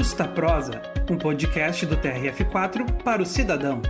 Justa Prosa, um podcast do TRF4 para o cidadão.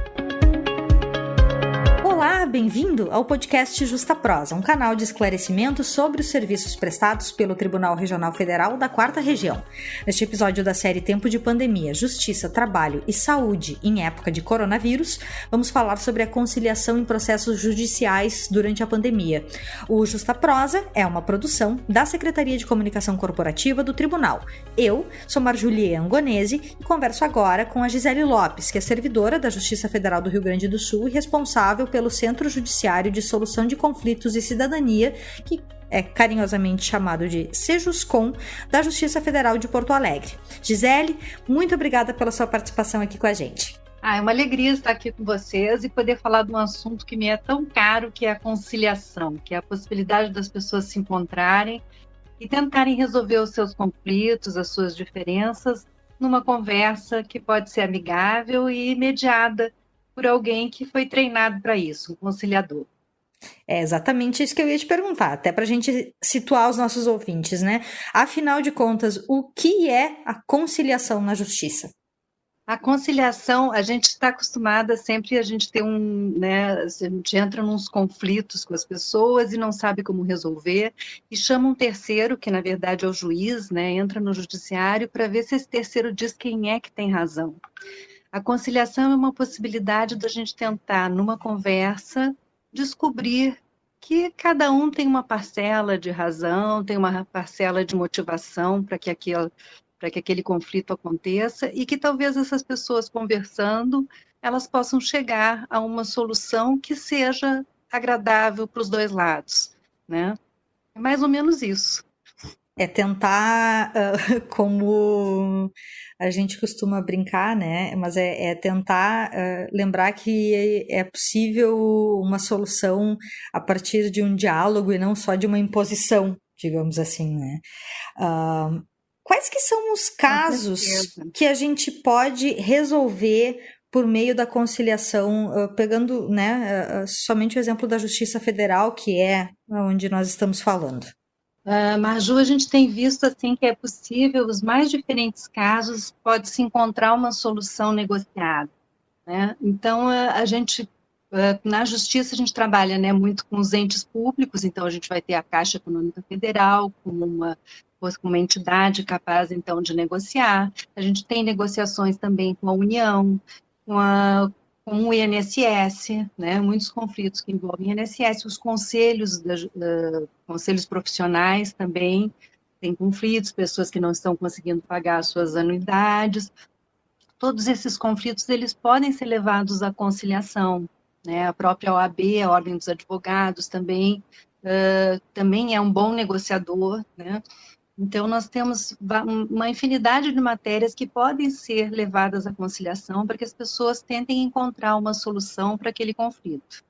Olá, bem-vindo ao podcast Justa Prosa, um canal de esclarecimento sobre os serviços prestados pelo Tribunal Regional Federal da 4ª Região. Neste episódio da série Tempo de Pandemia, Justiça, Trabalho e Saúde em época de coronavírus, vamos falar sobre a conciliação em processos judiciais durante a pandemia. O Justa Prosa é uma produção da Secretaria de Comunicação Corporativa do Tribunal. Eu sou Marjulie Angonese e converso agora com a Gisele Lopes, que é servidora da Justiça Federal do Rio Grande do Sul e responsável pelo Centro Judiciário de Solução de Conflitos e Cidadania, que é carinhosamente chamado de Sejuscom, da Justiça Federal de Porto Alegre. Gisele, muito obrigada pela sua participação aqui com a gente. É uma alegria estar aqui com vocês e poder falar de um assunto que me é tão caro, que é a conciliação, que é a possibilidade das pessoas se encontrarem e tentarem resolver os seus conflitos, as suas diferenças, numa conversa que pode ser amigável e mediada por alguém que foi treinado para isso, um conciliador. É exatamente isso que eu ia te perguntar, até para a gente situar os nossos ouvintes, né? Afinal de contas, o que é a conciliação na justiça? A conciliação, a gente está acostumada sempre, a gente a gente entra nos conflitos com as pessoas e não sabe como resolver, e chama um terceiro, que na verdade é o juiz, né? Entra no judiciário para ver se esse terceiro diz quem é que tem razão. A conciliação é uma possibilidade da gente tentar, numa conversa, descobrir que cada um tem uma parcela de razão, tem uma parcela de motivação para que aquele conflito aconteça e que talvez essas pessoas conversando, elas possam chegar a uma solução que seja agradável para os dois lados, né? É mais ou menos isso. É tentar, como a gente costuma brincar, né? Mas é tentar lembrar que é possível uma solução a partir de um diálogo e não só de uma imposição, digamos assim, né? Quais que são os casos que a gente pode resolver por meio da conciliação, pegando, né, somente o exemplo da Justiça Federal, que é onde nós estamos falando? Marju, a gente tem visto assim que é possível, os mais diferentes casos, pode-se encontrar uma solução negociada, né? Então, a gente, na justiça, a gente trabalha, né, muito com os entes públicos, então a gente vai ter a Caixa Econômica Federal como uma entidade capaz, então, de negociar. A gente tem negociações também com a União, com o INSS, né, muitos conflitos que envolvem o INSS, os conselhos, conselhos profissionais também têm conflitos, pessoas que não estão conseguindo pagar as suas anuidades. Todos esses conflitos, eles podem ser levados à conciliação, né, a própria OAB, a Ordem dos Advogados também é um bom negociador, né. Então, nós temos uma infinidade de matérias que podem ser levadas à conciliação para que as pessoas tentem encontrar uma solução para aquele conflito.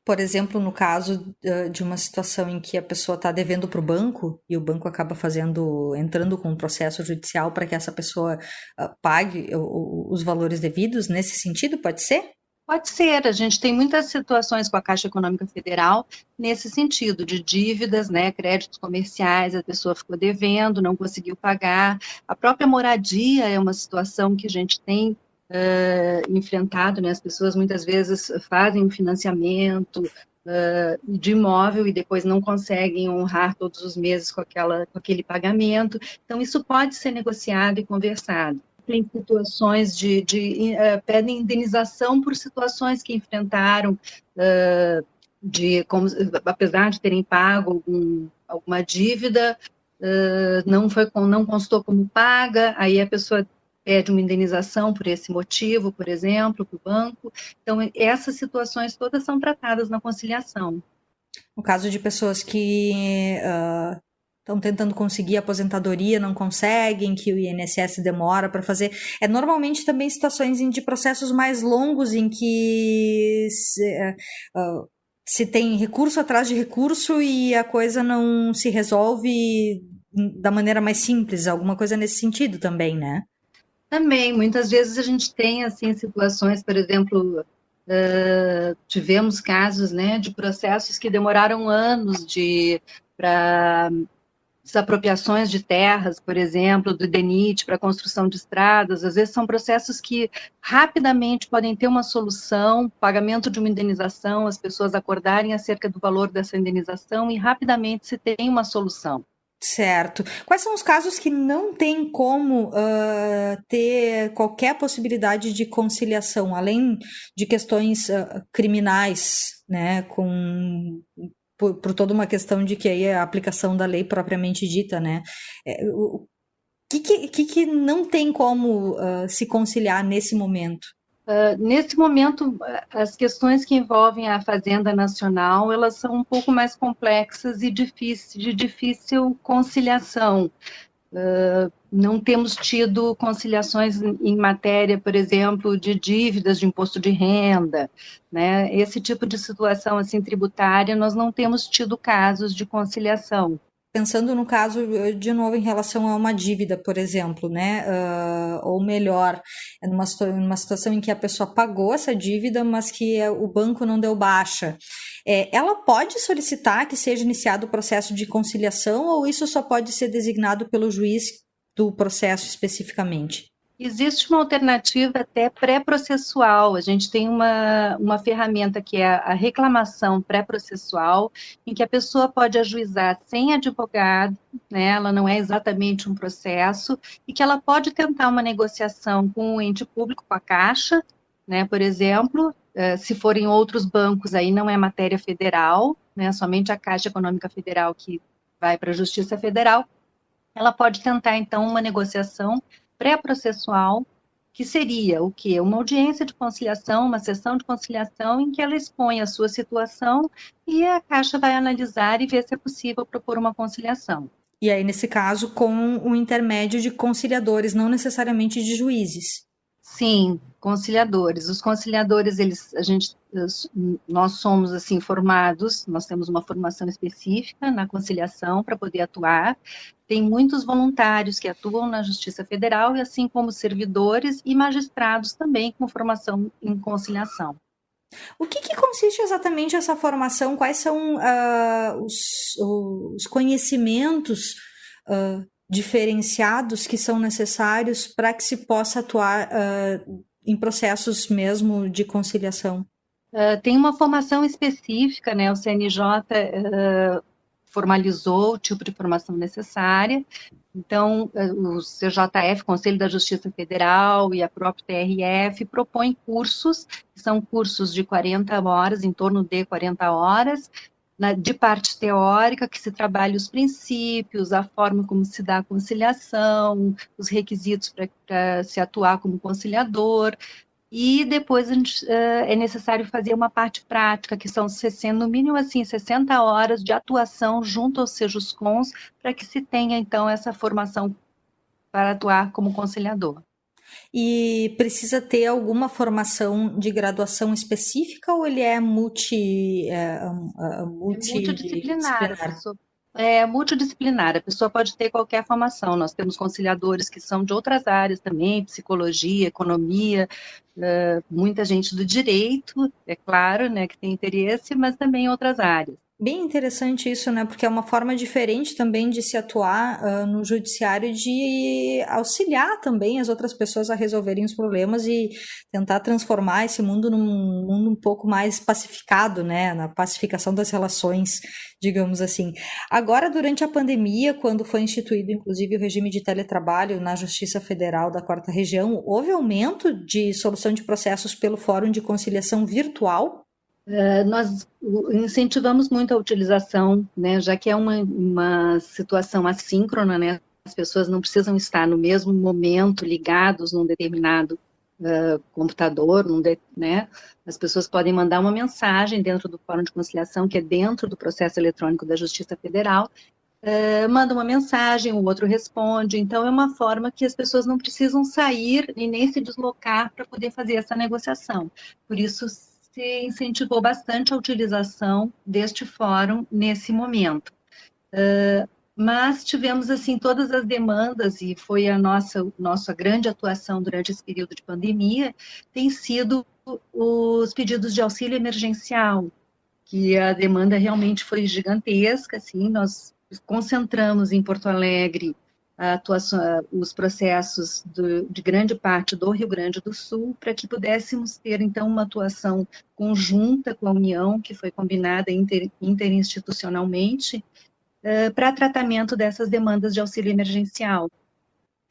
Por exemplo, no caso de uma situação em que a pessoa está devendo para o banco e o banco acaba entrando com um processo judicial para que essa pessoa pague os valores devidos, nesse sentido, pode ser? Pode ser, a gente tem muitas situações com a Caixa Econômica Federal nesse sentido, de dívidas, né, créditos comerciais, a pessoa ficou devendo, não conseguiu pagar. A própria moradia é uma situação que a gente tem enfrentado, né, as pessoas muitas vezes fazem um financiamento de imóvel e depois não conseguem honrar todos os meses com aquele pagamento. Então, isso pode ser negociado e conversado. Tem situações pedem indenização por situações que enfrentaram, apesar de terem pago alguma dívida, não constou como paga, aí a pessoa pede uma indenização por esse motivo, por exemplo, para o banco. Então, essas situações todas são tratadas na conciliação. No caso de pessoas que estão tentando conseguir aposentadoria, não conseguem, que o INSS demora para fazer. Normalmente também situações de processos mais longos em que se tem recurso atrás de recurso e a coisa não se resolve da maneira mais simples, alguma coisa nesse sentido também, né? Também, muitas vezes a gente tem, assim, situações, por exemplo, tivemos casos, né, de processos que demoraram anos para desapropriações de terras, por exemplo, do DENIT para a construção de estradas, às vezes são processos que rapidamente podem ter uma solução, pagamento de uma indenização, as pessoas acordarem acerca do valor dessa indenização e rapidamente se tem uma solução. Certo. Quais são os casos que não tem como ter qualquer possibilidade de conciliação, além de questões criminais, né, por toda uma questão de que aí é a aplicação da lei propriamente dita, né? O que não tem como se conciliar nesse momento? Nesse momento, as questões que envolvem a Fazenda Nacional, elas são um pouco mais complexas e de difícil conciliação. Não temos tido conciliações em matéria, por exemplo, de dívidas de imposto de renda, né? Esse tipo de situação assim tributária, nós não temos tido casos de conciliação. Pensando no caso, de novo, em relação a uma dívida, por exemplo, né? Ou melhor, numa situação em que a pessoa pagou essa dívida, mas que o banco não deu baixa. Ela pode solicitar que seja iniciado o processo de conciliação ou isso só pode ser designado pelo juiz do processo especificamente? Existe uma alternativa até pré-processual. A gente tem uma ferramenta que é a reclamação pré-processual, em que a pessoa pode ajuizar sem advogado, né? Ela não é exatamente um processo, e que ela pode tentar uma negociação com o ente público, com a Caixa, né? Por exemplo, se forem outros bancos, aí não é matéria federal, né? Somente a Caixa Econômica Federal que vai para a Justiça Federal. Ela pode tentar, então, uma negociação pré-processual, que seria o quê? Uma audiência de conciliação, uma sessão de conciliação em que ela expõe a sua situação e a Caixa vai analisar e ver se é possível propor uma conciliação. E aí, nesse caso, com o intermédio de conciliadores, não necessariamente de juízes. Sim, conciliadores. Os conciliadores, nós somos assim formados, nós temos uma formação específica na conciliação para poder atuar. Tem muitos voluntários que atuam na Justiça Federal, e assim como servidores e magistrados também com formação em conciliação. O que consiste exatamente essa formação? Quais são os conhecimentos diferenciados que são necessários para que se possa atuar em processos mesmo de conciliação? Tem uma formação específica, né? O CNJ formalizou o tipo de formação necessária. Então, o CJF, Conselho da Justiça Federal, e a própria TRF propõem cursos, que são cursos de 40 horas, em torno de 40 horas, de parte teórica, que se trabalha os princípios, a forma como se dá a conciliação, os requisitos para se atuar como conciliador, e depois é necessário fazer uma parte prática, que são 60, no mínimo assim, 60 horas de atuação junto aos Sejuscons, para que se tenha, então, essa formação para atuar como conciliador. E precisa ter alguma formação de graduação específica ou ele é multidisciplinar? É multidisciplinar, a pessoa pode ter qualquer formação. Nós temos conciliadores que são de outras áreas também, psicologia, economia, muita gente do direito, é claro, né, que tem interesse, mas também outras áreas. Bem interessante isso, né? Porque é uma forma diferente também de se atuar no judiciário, de auxiliar também as outras pessoas a resolverem os problemas e tentar transformar esse mundo num mundo um pouco mais pacificado, né? Na pacificação das relações, digamos assim. Agora, durante a pandemia, quando foi instituído, inclusive, o regime de teletrabalho na Justiça Federal da Quarta Região, houve aumento de solução de processos pelo Fórum de Conciliação Virtual? Nós incentivamos muito a utilização, né, já que é uma situação assíncrona, né, as pessoas não precisam estar no mesmo momento ligados num determinado computador, né, as pessoas podem mandar uma mensagem dentro do Fórum de Conciliação, que é dentro do processo eletrônico da Justiça Federal, manda uma mensagem, o outro responde, então é uma forma que as pessoas não precisam sair e nem se deslocar para poder fazer essa negociação. Por isso, se incentivou bastante a utilização deste fórum nesse momento. Mas tivemos, assim, todas as demandas, e foi a nossa grande atuação durante esse período de pandemia, tem sido os pedidos de auxílio emergencial, que a demanda realmente foi gigantesca, assim, nós concentramos em Porto Alegre os processos de grande parte do Rio Grande do Sul, para que pudéssemos ter, então, uma atuação conjunta com a União, que foi combinada interinstitucionalmente, para tratamento dessas demandas de auxílio emergencial.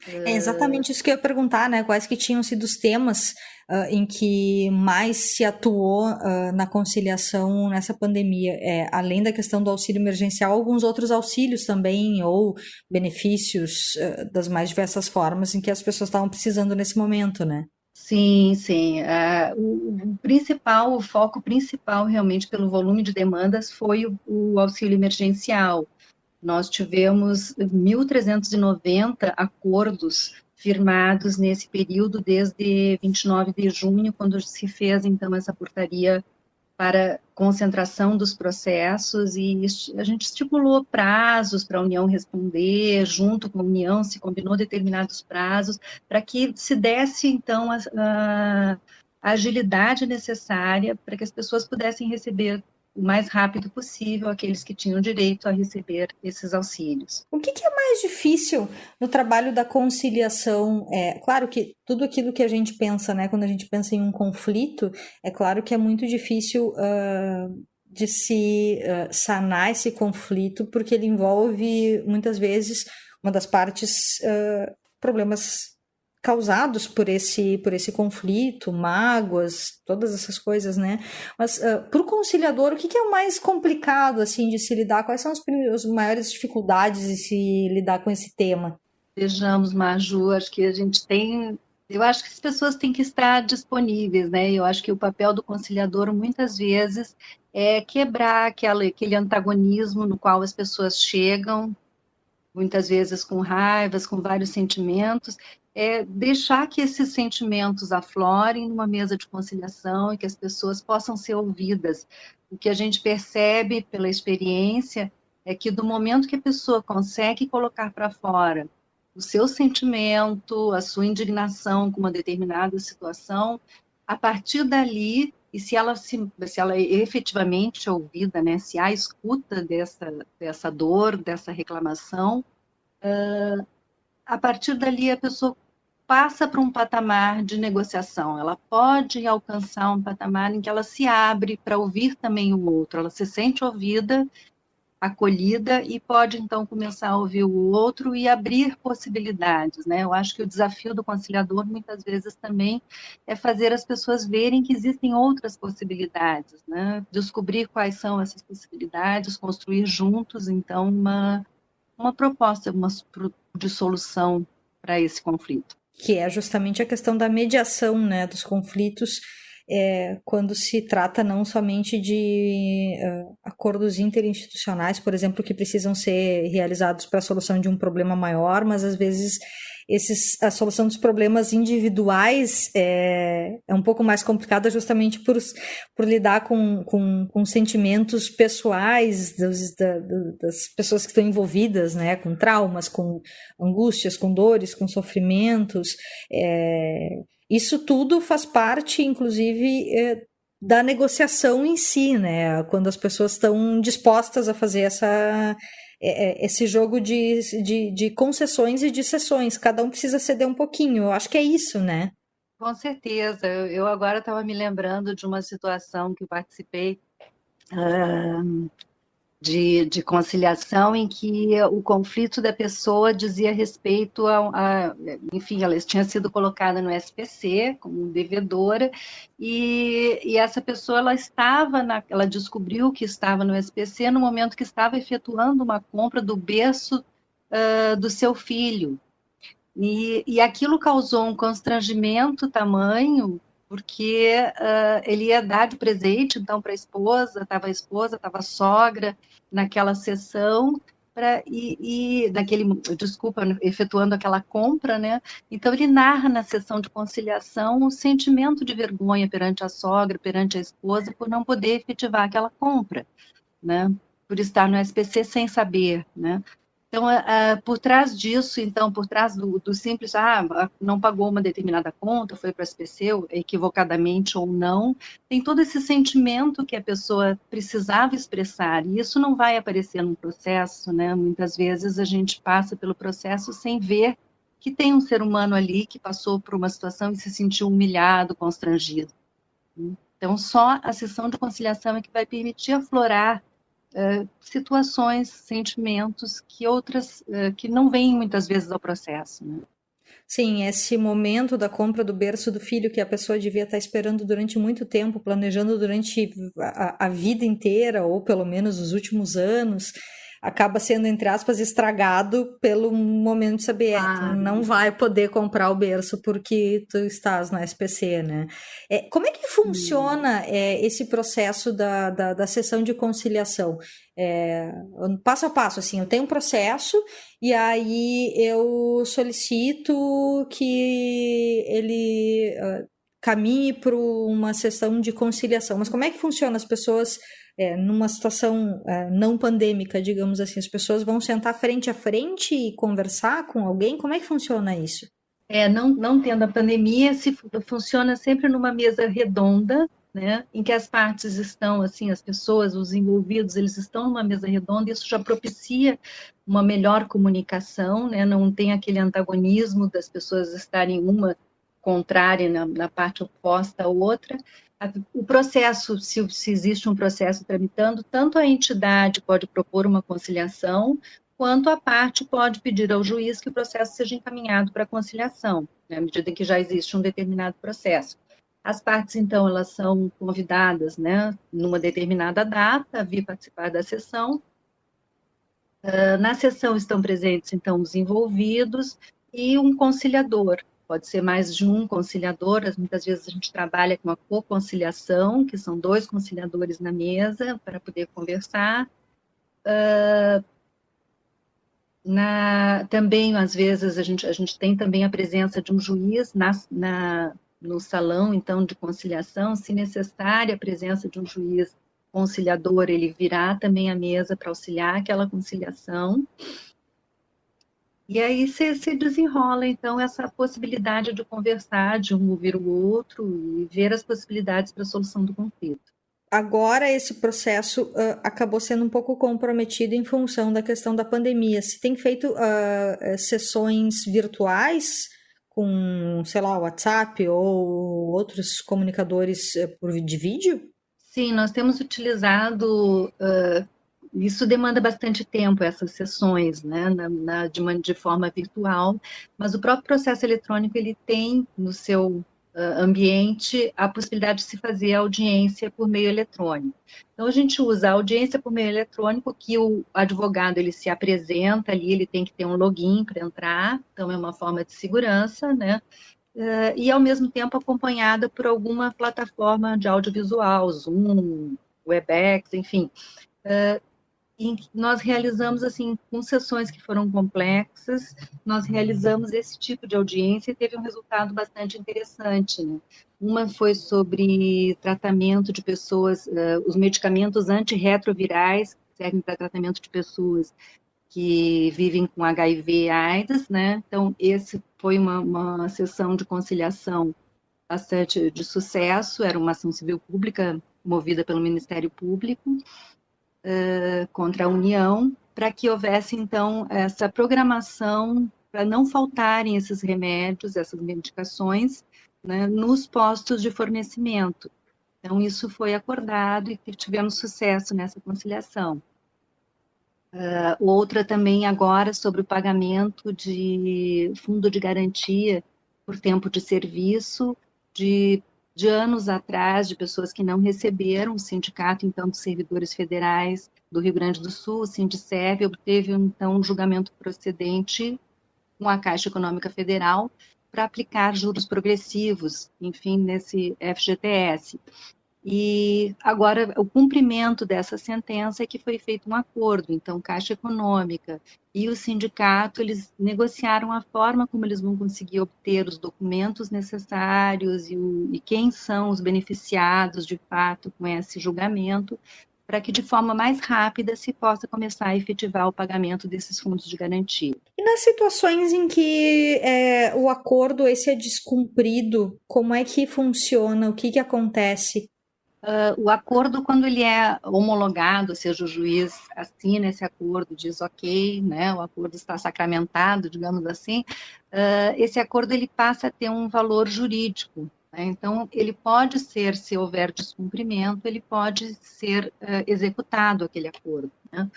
É exatamente isso que eu ia perguntar, né? Quais que tinham sido os temas em que mais se atuou na conciliação nessa pandemia? Além da questão do auxílio emergencial, alguns outros auxílios também, ou benefícios das mais diversas formas em que as pessoas estavam precisando nesse momento, né? Sim, sim. O foco principal, realmente, pelo volume de demandas, foi o auxílio emergencial. Nós tivemos 1.390 acordos firmados nesse período, desde 29 de junho, quando se fez, então, essa portaria para concentração dos processos, e a gente estipulou prazos para a União responder, junto com a União se combinou determinados prazos, para que se desse, então, a agilidade necessária para que as pessoas pudessem receber o mais rápido possível aqueles que tinham direito a receber esses auxílios. O que é mais difícil no trabalho da conciliação? Claro que tudo aquilo que a gente pensa, né, quando a gente pensa em um conflito, é claro que é muito difícil de se sanar esse conflito, porque ele envolve, muitas vezes, uma das partes, problemas causados por esse conflito, mágoas, todas essas coisas, né? Mas para o conciliador, o que é o mais complicado, assim, de se lidar? Quais são as maiores dificuldades de se lidar com esse tema? Vejamos, Maju, acho que a gente tem... Eu acho que as pessoas têm que estar disponíveis, né? Eu acho que o papel do conciliador, muitas vezes, é quebrar aquele antagonismo no qual as pessoas chegam, muitas vezes com raivas, com vários sentimentos, deixar que esses sentimentos aflorem numa mesa de conciliação e que as pessoas possam ser ouvidas. O que a gente percebe pela experiência é que do momento que a pessoa consegue colocar para fora o seu sentimento, a sua indignação com uma determinada situação, a partir dali, e se ela efetivamente é ouvida, né, se há escuta dessa dor, dessa reclamação, a partir dali a pessoa passa para um patamar de negociação, ela pode alcançar um patamar em que ela se abre para ouvir também o outro, ela se sente ouvida, acolhida e pode então começar a ouvir o outro e abrir possibilidades, né? Eu acho que o desafio do conciliador muitas vezes também é fazer as pessoas verem que existem outras possibilidades, né? Descobrir quais são essas possibilidades, construir juntos então uma proposta de solução para esse conflito. Que é justamente a questão da mediação, né, dos conflitos, quando se trata não somente de acordos interinstitucionais, por exemplo, que precisam ser realizados para a solução de um problema maior, mas às vezes a solução dos problemas individuais é um pouco mais complicada justamente por lidar com sentimentos pessoais das pessoas que estão envolvidas, né, com traumas, com angústias, com dores, com sofrimentos. Isso tudo faz parte, inclusive, da negociação em si, né? Quando as pessoas estão dispostas a fazer esse jogo de concessões e de cessões. Cada um precisa ceder um pouquinho. Eu acho que é isso, né? Com certeza. Eu agora estava me lembrando de uma situação que eu participei de conciliação em que o conflito da pessoa dizia respeito enfim, ela tinha sido colocada no SPC como devedora e essa pessoa ela descobriu que estava no SPC no momento que estava efetuando uma compra do berço do seu filho e aquilo causou um constrangimento tamanho porque ele ia dar de presente, então, para a esposa, estava a sogra naquela sessão, efetuando aquela compra, né? Então, ele narra na sessão de conciliação o sentimento de vergonha perante a sogra, perante a esposa, por não poder efetivar aquela compra, né? Por estar no SPC sem saber, né? Então, por trás disso, então, por trás do simples, não pagou uma determinada conta, foi para a SPC, equivocadamente ou não, tem todo esse sentimento que a pessoa precisava expressar, e isso não vai aparecer no processo, né? Muitas vezes a gente passa pelo processo sem ver que tem um ser humano ali que passou por uma situação e se sentiu humilhado, constrangido. Então, só a sessão de conciliação é que vai permitir aflorar situações, sentimentos que outras, que não vêm muitas vezes ao processo, né? Sim, esse momento da compra do berço do filho que a pessoa devia estar esperando durante muito tempo, planejando durante a vida inteira, ou pelo menos os últimos anos, acaba sendo, entre aspas, estragado pelo momento de saber, tu não vai poder comprar o berço porque tu estás na SPC, né? Como é que funciona esse processo da sessão de conciliação? Passo a passo, assim, eu tenho um processo e aí eu solicito que ele caminhe para uma sessão de conciliação. Mas como é que funciona? As pessoas, numa situação não pandêmica, digamos assim, as pessoas vão sentar frente a frente e conversar com alguém? Como é que funciona isso? Não tendo a pandemia, funciona sempre numa mesa redonda, né, em que as partes estão, assim, as pessoas, os envolvidos, eles estão numa mesa redonda, e isso já propicia uma melhor comunicação, né, não tem aquele antagonismo das pessoas estarem uma contrária na parte oposta à outra. O processo, se existe um processo tramitando, tanto a entidade pode propor uma conciliação, quanto a parte pode pedir ao juiz que o processo seja encaminhado para conciliação, né, à medida em que já existe um determinado processo. As partes, então, elas são convidadas, né, numa determinada data, a vir participar da sessão. Na sessão estão presentes, então, os envolvidos e um conciliador. Pode ser mais de um conciliador, muitas vezes a gente trabalha com a co-conciliação, que são 2 conciliadores na mesa para poder conversar. Também, às vezes, a gente tem também a presença de um juiz no salão, então, de conciliação. Se necessária a presença de um juiz conciliador, ele virá também à mesa para auxiliar aquela conciliação. E aí se desenrola, então, essa possibilidade de conversar, de um ouvir o outro e ver as possibilidades para a solução do conflito. Agora esse processo acabou sendo um pouco comprometido em função da questão da pandemia. Se tem feito sessões virtuais com, sei lá, WhatsApp ou outros comunicadores de vídeo? Sim, nós temos utilizado, isso demanda bastante tempo, essas sessões, né, de forma virtual, mas o próprio processo eletrônico, ele tem no seu ambiente a possibilidade de se fazer audiência por meio eletrônico. Então, a gente usa a audiência por meio eletrônico, que o advogado, ele se apresenta ali, ele tem que ter um login para entrar, então é uma forma de segurança, né? E, ao mesmo tempo, acompanhada por alguma plataforma de audiovisual, Zoom, Webex, enfim. E nós realizamos, assim, com sessões que foram complexas, nós realizamos esse tipo de audiência e teve um resultado bastante interessante, né? Uma foi sobre tratamento de pessoas, os medicamentos antirretrovirais, que servem para tratamento de pessoas que vivem com HIV e AIDS, né? Então, esse foi uma sessão de conciliação bastante de sucesso, era uma ação civil pública movida pelo Ministério Público, contra a União, para que houvesse, então, essa programação para não faltarem esses remédios, essas medicações, né, nos postos de fornecimento. Então, isso foi acordado e tivemos sucesso nessa conciliação. Outra também agora sobre o pagamento de fundo de garantia por tempo de serviço de anos atrás, de pessoas que não receberam. O Sindicato, então, dos Servidores Federais do Rio Grande do Sul, o Sindicerv, obteve, então, um julgamento procedente com a Caixa Econômica Federal para aplicar juros progressivos, enfim, nesse FGTS. E agora, o cumprimento dessa sentença é que foi feito um acordo, então, Caixa Econômica e o sindicato, eles negociaram a forma como eles vão conseguir obter os documentos necessários e quem são os beneficiados, de fato, com esse julgamento, para que de forma mais rápida se possa começar a efetivar o pagamento desses fundos de garantia. E nas situações em que o acordo esse é descumprido, como é que funciona? O que acontece? O acordo, quando ele é homologado, ou seja, o juiz assina esse acordo, diz ok, né, o acordo está sacramentado, digamos assim, esse acordo ele passa a ter um valor jurídico. Então, ele pode ser, se houver descumprimento, ele pode ser executado aquele acordo, né?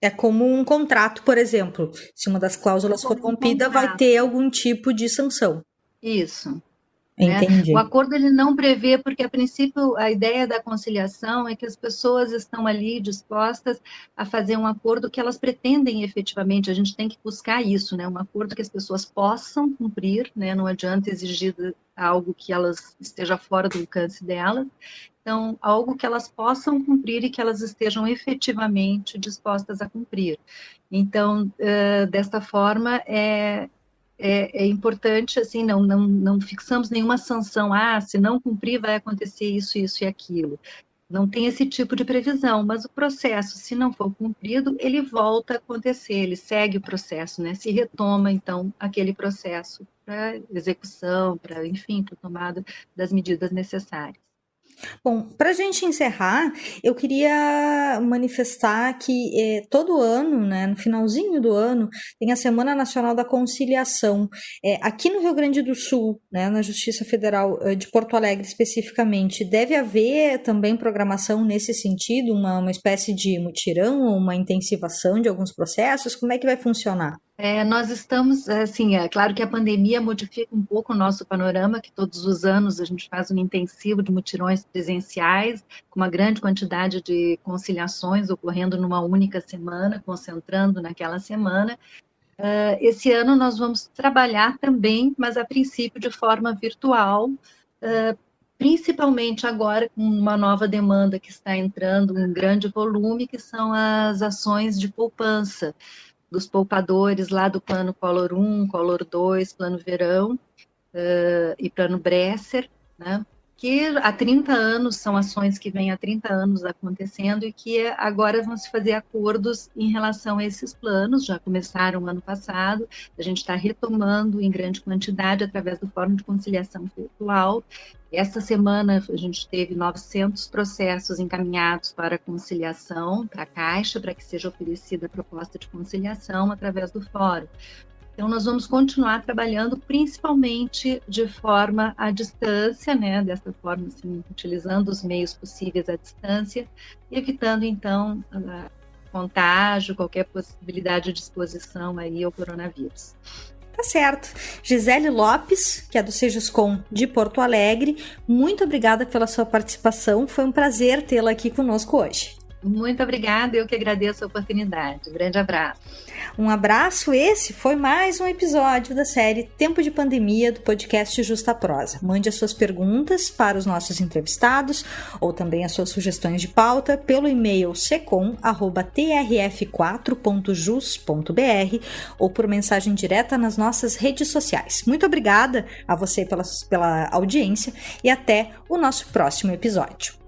É como um contrato, por exemplo. Se uma das cláusulas for rompida, vai ter algum tipo de sanção. Isso. Entendi. O acordo ele não prevê, porque a princípio a ideia da conciliação é que as pessoas estão ali dispostas a fazer um acordo que elas pretendem efetivamente, a gente tem que buscar isso, né? Um acordo que as pessoas possam cumprir, né? Não adianta exigir algo que elas esteja fora do alcance delas. Então, algo que elas possam cumprir e que elas estejam efetivamente dispostas a cumprir. Então, desta forma, é importante, assim, não fixamos nenhuma sanção, se não cumprir vai acontecer isso, isso e aquilo. Não tem esse tipo de previsão, mas o processo, se não for cumprido, ele volta a acontecer, ele segue o processo, né? Se retoma, então, aquele processo para execução, enfim, para tomada das medidas necessárias. Bom, para a gente encerrar, eu queria manifestar que todo ano, né, no finalzinho do ano, tem a Semana Nacional da Conciliação. Aqui no Rio Grande do Sul, né, na Justiça Federal de Porto Alegre especificamente, deve haver também programação nesse sentido, uma espécie de mutirão ou uma intensivação de alguns processos? Como é que vai funcionar? Nós estamos, assim, é claro que a pandemia modifica um pouco o nosso panorama, que todos os anos a gente faz um intensivo de mutirões presenciais, com uma grande quantidade de conciliações ocorrendo numa única semana, concentrando naquela semana. Esse ano nós vamos trabalhar também, mas a princípio de forma virtual, principalmente agora com uma nova demanda que está entrando em grande volume, que são as ações de poupança, dos poupadores lá do Plano Collor 1, Collor 2, Plano Verão e Plano Bresser, né? Que há 30 anos, são ações que vêm há 30 anos acontecendo e que agora vão se fazer acordos em relação a esses planos, já começaram ano passado, a gente está retomando em grande quantidade através do Fórum de Conciliação Virtual. Essa semana a gente teve 900 processos encaminhados para conciliação, para a Caixa, para que seja oferecida a proposta de conciliação através do Fórum. Então, nós vamos continuar trabalhando principalmente de forma à distância, né? Dessa forma, assim, utilizando os meios possíveis à distância, evitando, então, contágio, qualquer possibilidade de exposição aí ao coronavírus. Tá certo. Gisele Lopes, que é do Sejuscom de Porto Alegre, muito obrigada pela sua participação. Foi um prazer tê-la aqui conosco hoje. Muito obrigada, eu que agradeço a oportunidade. Um grande abraço. Um abraço, esse foi mais um episódio da série Tempo de Pandemia do podcast Justa Prosa. Mande as suas perguntas para os nossos entrevistados ou também as suas sugestões de pauta pelo e-mail secom@trf4.jus.br ou por mensagem direta nas nossas redes sociais. Muito obrigada a você pela audiência e até o nosso próximo episódio.